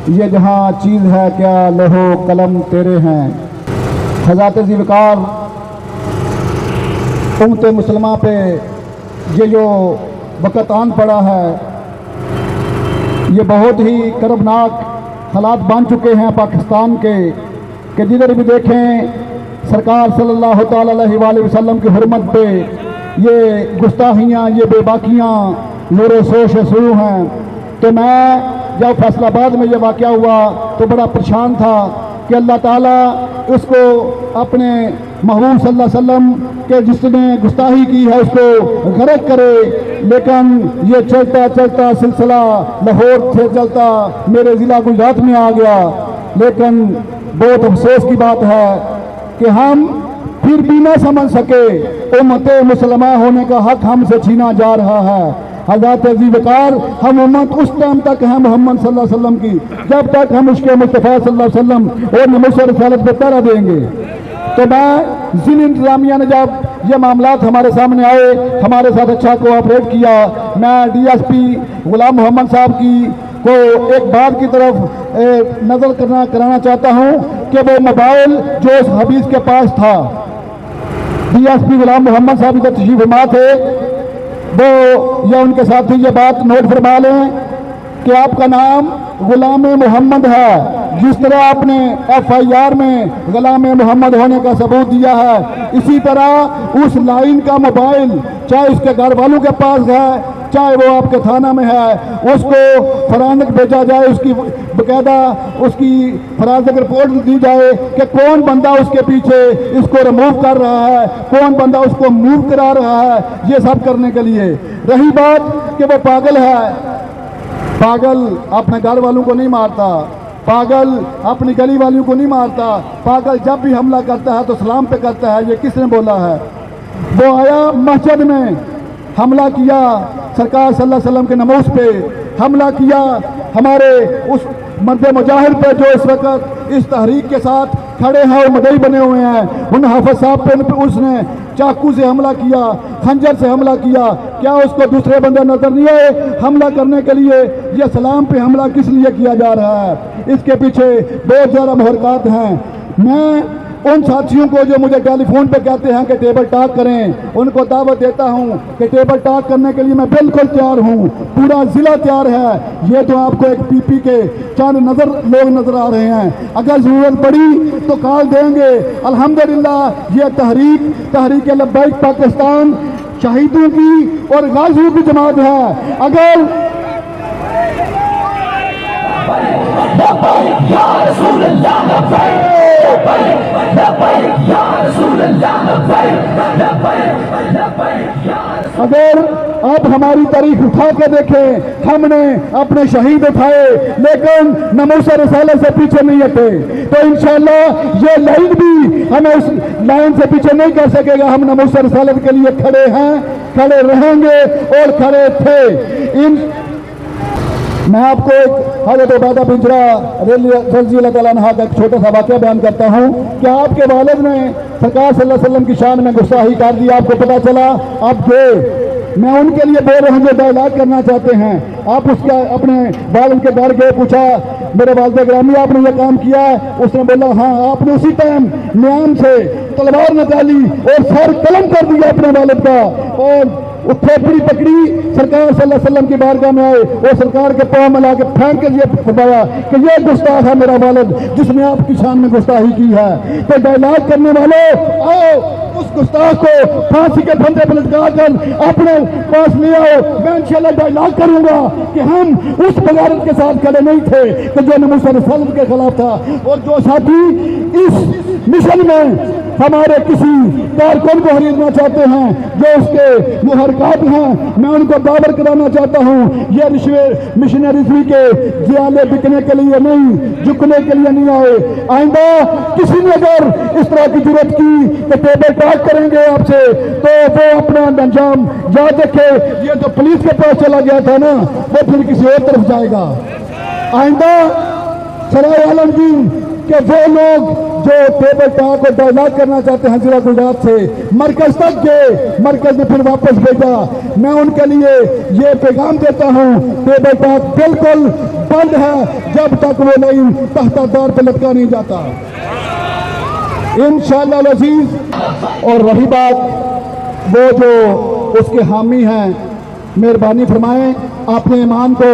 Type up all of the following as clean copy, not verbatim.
یہ جہاں چیز ہے کیا لوہو قلم تیرے ہیں۔ حضرات ذی وقار امت مسلمہ پہ یہ جو وقت آن پڑا ہے، یہ بہت ہی کربناک حالات بن چکے ہیں پاکستان کے، کہ جدھر بھی دیکھیں سرکار صلی اللہ تعالی علیہ وآلہ وسلم کی حرمت پہ یہ گستاخیاں، یہ بے باکیاں نور و سوش شروع ہیں۔ تو میں جب فیصل آباد میں یہ واقعہ ہوا تو بڑا پریشان تھا کہ اللہ تعالیٰ اس کو اپنے محبوب صلی اللہ علیہ وسلم کہ جس نے گستاخی کی ہے اس کو غرق کرے، لیکن یہ چلتا چلتا سلسلہ لاہور سے چلتا میرے ضلع گجرات میں آ گیا۔ لیکن بہت افسوس کی بات ہے کہ ہم پھر بھی نہ سمجھ سکے امت مسلمہ ہونے کا حق ہم سے چھینا جا رہا ہے۔ حضرات ذی وقار ہم امت اس ٹائم تک ہیں محمد صلی اللہ علیہ وسلم کی جب تک ہم اس کے مصطفیٰ صلی اللہ علیہ وسلم اور ناموس رسالت پہ پہرا دیں گے۔ تو میں ضلع انتظامیہ نے جب یہ معاملات ہمارے سامنے آئے، ہمارے ساتھ اچھا کوآپریٹ کیا، میں ڈی ایس پی غلام محمد صاحب کی کو ایک بات کی طرف نظر کرانا چاہتا ہوں کہ وہ موبائل جو اس حفیظ کے پاس تھا، ڈی ایس پی غلام محمد صاحب کا تشریف فرما تھے، وہ یا ان کے ساتھی یہ بات نوٹ فرما لیں کہ آپ کا نام غلام محمد ہے، جس طرح آپ نے ایف آئی آر میں غلام محمد ہونے کا ثبوت دیا ہے، اسی طرح اس لائن کا موبائل چاہے اس کے گھر والوں کے پاس ہے چاہے وہ آپ کے تھانہ میں ہے، اس کو فرانزک بھیجا جائے، اس کی باقاعدہ اس کی فرانزک رپورٹ دی جائے کہ کون بندہ اس کے پیچھے اس کو ریموو کر رہا ہے، کون بندہ اس کو موو کرا رہا ہے۔ یہ سب کرنے کے لیے رہی بات کہ وہ پاگل ہے، پاگل اپنے گھر والوں کو نہیں مارتا، پاگل اپنی گلی والوں کو نہیں مارتا، پاگل جب بھی حملہ کرتا ہے تو سلام پہ کرتا ہے۔ یہ کس نے بولا ہے؟ وہ آیا مسجد میں حملہ کیا، سرکار صلی اللہ علیہ وسلم کے ناموس پہ حملہ کیا، ہمارے اس مرد مجاہد پہ جو اس وقت اس تحریک کے ساتھ کھڑے ہیں اور مدعی بنے ہوئے ہیں، ان حافظ صاحب پہ اس نے چاقو سے حملہ کیا، خنجر سے حملہ کیا۔ کیا اس کو دوسرے بندے نظر نہیں آئے حملہ کرنے کے لیے؟ یہ سلام پہ حملہ کس لیے کیا جا رہا ہے؟ اس کے پیچھے بہت زیادہ محرکات ہیں۔ میں ان ساتھیوں کو جو مجھے ٹیلی فون پہ کہتے ہیں کہ ٹیبل ٹاک کریں، ان کو دعوت دیتا ہوں کہ ٹیبل ٹاک کرنے کے لیے میں بالکل تیار ہوں، پورا ضلع تیار ہے۔ یہ تو آپ کو ایک پی پی کے چند لوگ نظر آ رہے ہیں، اگر ضرورت پڑی تو کال دیں گے۔ الحمدللہ یہ تحریک لبیک پاکستان شہیدوں کی اور غازیوں کی جماعت ہے۔ اگر اگر آپ ہماری تاریخ اٹھا کے دیکھیں، ہم نے اپنے شہید اٹھائے لیکن ناموس رسالت سے پیچھے نہیں ہٹے، تو انشاءاللہ یہ لائن بھی ہمیں اس لائن سے پیچھے نہیں کر سکے گا۔ ہم ناموس رسالت کے لیے کھڑے ہیں، کھڑے رہیں گے اور کھڑے تھے۔ میں آپ کو ایک حضرت عبادہ بن جرح رضی اللہ تعالیٰ عنہ کا ایک چھوٹا سا واقعہ بیان کرتا ہوں کہ آپ کے والد نے سرکار صلی اللہ علیہ وسلم کی شان میں گستاخی کر دی، آپ کو پتا چلا، آپ گئے۔ میں ان کے لیے بول رہا ہوں جو ڈائلاگ کرنا چاہتے ہیں، آپ اس کا اپنے والد کے گھر گئے، پوچھا میرے والد گرامی آپ نے یہ کام کیا ہے؟ اس نے بولا ہاں۔ آپ نے اسی ٹائم نیام سے تلوار نکالی اور سر قلم کر دیا اپنے والد کا، اور وہ کھوپڑی پکڑی، سرکار صلی اللہ علیہ وسلم کی بارگاہ میں آئے اور سرکار کے پاؤں میں لا کے پھینک کے یہ فرمایا کہ یہ گستاخ ہے میرا والد جس نے آپ کی شان میں گستاخی کی ہے۔ تو ڈائلاگ کرنے والے آؤ اس گستاخ کو پھانسی کے پھندے پہ لٹکا کر اپنے پاس لے آؤ۔ میں انشاءاللہ ڈائلاگ کروں گا کہ ہم اس بغاوت کے ساتھ کھڑے نہیں تھے کہ جو ناموس رسالت کے خلاف تھا، اور جو ساتھی اس مشن میں ہمارے کسی کارکن کو خریدنا چاہتے ہیں جو اس کے محرکات ہیں، میں ان کو داور کرانا چاہتا ہوں یہ رشوت مشنریزمی کے زیالے بکنے کے لیے نہیں، جھکنے کے لیے نہیں آئے۔ آئندہ کسی نے اگر اس طرح کی جرات کی کہ ٹیبل ٹاک کریں گے آپ سے تو وہ اپنا انجام یاد رکھے۔ یہ جو پولیس کے پاس چلا گیا تھا نا وہ پھر کسی اور طرف جائے گا۔ آئندہ سرائے عالمگیر کہ وہ لوگ جو ٹیبل ٹاک کو ڈائیورٹ کرنا چاہتے ہیں ضلع گجرات سے مرکز تک گئے، مرکز نے پھر واپس بھیجا۔ میں ان کے لیے یہ پیغام دیتا ہوں، ٹیبل ٹاک بالکل بند ہے جب تک وہ نہیں تحت دار پہ لٹکا نہیں جاتا انشاءاللہ العزیز۔ اور رہی بات وہ جو اس کے حامی ہیں، مہربانی فرمائیں اپنے ایمان کو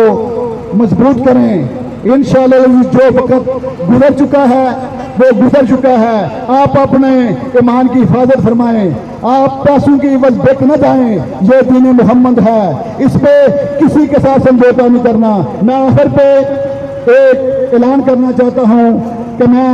مضبوط کریں انشاءاللہ العزیز۔ جو وقت گزر چکا ہے وہ گزر چکا ہے، آپ اپنے ایمان کی حفاظت فرمائیں، آپ پیسوں کی عوض بک نہ جائیں، یہ دین محمد ہے، اس پہ کسی کے ساتھ سمجھوتا نہیں کرنا۔ میں آخر پہ ایک اعلان کرنا چاہتا ہوں کہ میں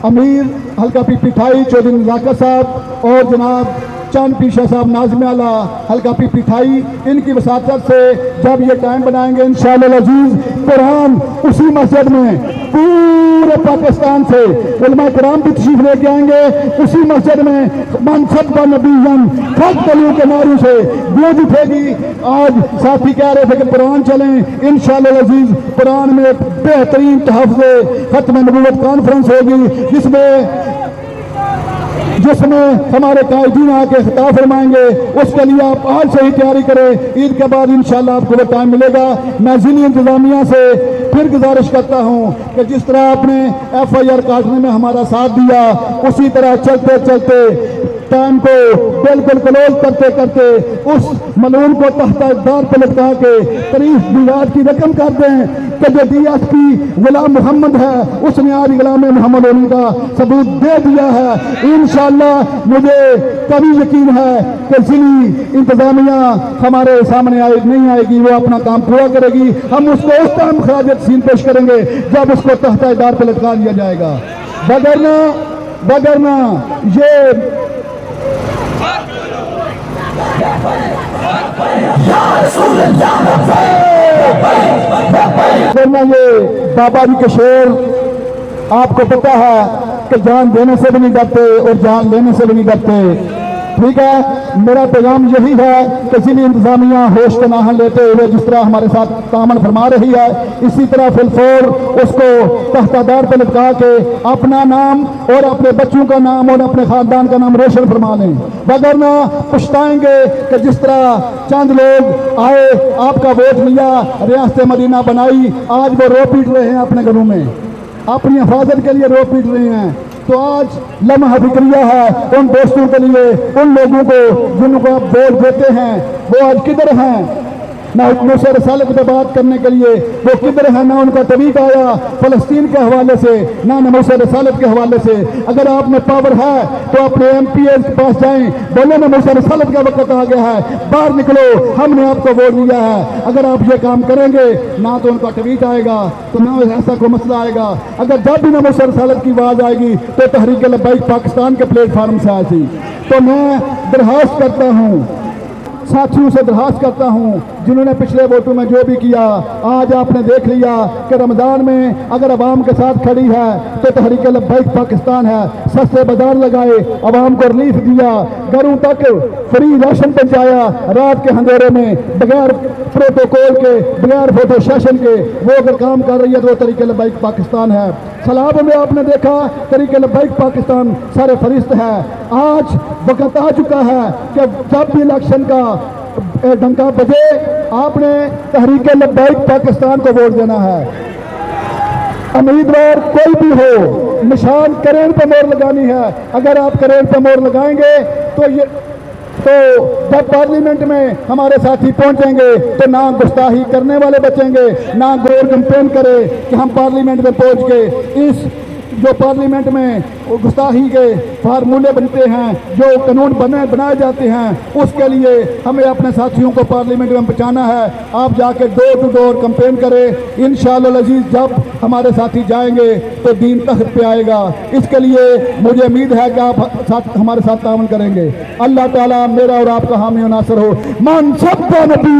امیر حلقہ پی پی 28 چودھری نزاکت صاحب اور جناب چاند پیشہ صاحب ناظم اعلیٰ حلقہ پی پی 28 ان کی وساطت سے جب یہ ٹائم بنائیں گے انشاءاللہ العزیز، قرآن اسی مسجد میں پورے پاکستان سے علماء کرام بھی تشریف لے کے آئیں گے، اسی مسجد میں من سب کا نبی خط تلو کے نعروں سے گونج اٹھے گی۔ آج ساتھی کہہ رہے تھے کہ قرآن چلیں، انشاءاللہ العزیز قرآن میں ایک بہترین تحفظ ختم نبوت کانفرنس ہوگی جس میں ہمارے قائدین آ کے خطاب فرمائیں گے، اس کے لیے آپ آج سے ہی تیاری کریں، عید کے بعد انشاءاللہ آپ کو وہ ٹائم ملے گا۔ میں ضلعی انتظامیہ سے پھر گزارش کرتا ہوں کہ جس طرح آپ نے FIR کاٹنے میں ہمارا ساتھ دیا، اسی طرح چلتے چلتے ٹائم کو بالکل کلوز کرتے کرتے اس ملعون کو تحت دار پہ لٹکا کے تاریخ میلاد کی رقم کر دیں کہ جو DSP غلام محمد ہے اس نے آج غلام محمد ہونے کا ثبوت دے دیا ہے۔ انشاءاللہ مجھے کبھی یقین ہے کہ ضلعی انتظامیہ ہمارے سامنے نہیں آئے گی، وہ اپنا کام پورا کرے گی، ہم اس کو اس ٹائم خراج تحسین پیش کریں گے جب اس کو تحت دار پہ لٹکا دیا جائے گا، وگرنہ یہ بابا جی کے شعر آپ کو پتا ہے کہ جان دینے سے بھی نہیں ڈرتے اور جان لینے سے بھی نہیں ڈرتے، ٹھیک ہے۔ میرا پیغام یہی ہے کہ ضلعی انتظامیہ ہوش کا ناحن لیتے ہوئے جس طرح ہمارے ساتھ تعامل فرما رہی ہے، اسی طرح فی الفور اس کو تحت دار پہ لٹکا کے اپنا نام اور اپنے بچوں کا نام اور اپنے خاندان کا نام روشن فرما لیں، وگرنہ پچھتائیں گے کہ جس طرح چند لوگ آئے، آپ کا ووٹ لیا، ریاست مدینہ بنائی، آج وہ رو پیٹ رہے ہیں اپنے گھروں میں، اپنی حفاظت کے لیے رو پیٹ رہے ہیں۔ تو آج لمحہ فکریہ ہے ان دوستوں کے لیے، ان لوگوں کو جن کو آپ ووٹ دیتے ہیں وہ آج کدھر ہیں؟ نہ حکموں سے رسالت پہ بات کرنے کے لیے وہ کدھر ہیں، نہ ان کا طریق آیا فلسطین کے حوالے سے، نہ نموز رسالت کے حوالے سے۔ اگر آپ میں پاور ہے تو اپنے MPs کے پاس جائیں، بولے نموز رسالت کا وقت آ گیا ہے، باہر نکلو، ہم نے آپ کو ووٹ دیا ہے۔ اگر آپ یہ کام کریں گے نہ تو ان کا ٹویٹ آئے گا تو نہ ایسا کوئی مسئلہ آئے گا، اگر جب بھی نموز رسالت کی آواز آئے گی تو تحریک لبیک پاکستان کے پلیٹ فارم سے آئے گی۔ تو میں درخواست کرتا ہوں، ساتھیوں سے درخواست کرتا ہوں جنہوں نے پچھلے ووٹوں میں جو بھی کیا، آج آپ نے دیکھ لیا کہ رمضان میں اگر عوام کے ساتھ کھڑی ہے تو تحریک لبیک پاکستان ہے، سستے بازار لگائے، عوام کو ریلیف دیا، گھروں تک فری راشن پہنچایا، رات کے اندھیرے میں بغیر پروٹوکول کے، بغیر فوٹو سیشن کے وہ اگر کام کر رہی ہے تو وہ تحریک لبیک پاکستان ہے۔ سلاب میں آپ نے دیکھا تحریک لبیک پاکستان سر فہرست ہے۔ آج وقت آ چکا ہے کہ جب بھی الیکشن کا ڈنکا بجے آپ نے تحریک لبیک پاکستان کو ووٹ دینا ہے۔ امیدوار کوئی بھی ہو، نشان کریل پہ مور لگانی ہے، اگر آپ کریل پہ مور لگائیں گے تو جب پارلیمنٹ میں ہمارے ساتھی پہنچیں گے تو نہ گستاخی کرنے والے بچیں گے، نہ گور کمپین کرے کہ ہم پارلیمنٹ میں پہنچ کے اس جو پارلیمنٹ میں گستاخی کے فارمولے بنتے ہیں، جو قانون بنائے جاتے ہیں، اس کے لیے ہمیں اپنے ساتھیوں کو پارلیمنٹ میں پہنچانا ہے۔ آپ جا کے ڈور ٹو ڈور کمپین کریں، انشاءاللہ العزیز جب ہمارے ساتھی جائیں گے تو دین تخت پہ آئے گا۔ اس کے لیے مجھے امید ہے کہ آپ ہمارے ساتھ تعاون کریں گے۔ اللہ تعالیٰ میرا اور آپ کا حامی و ناصر ہو۔ من سب کا نبی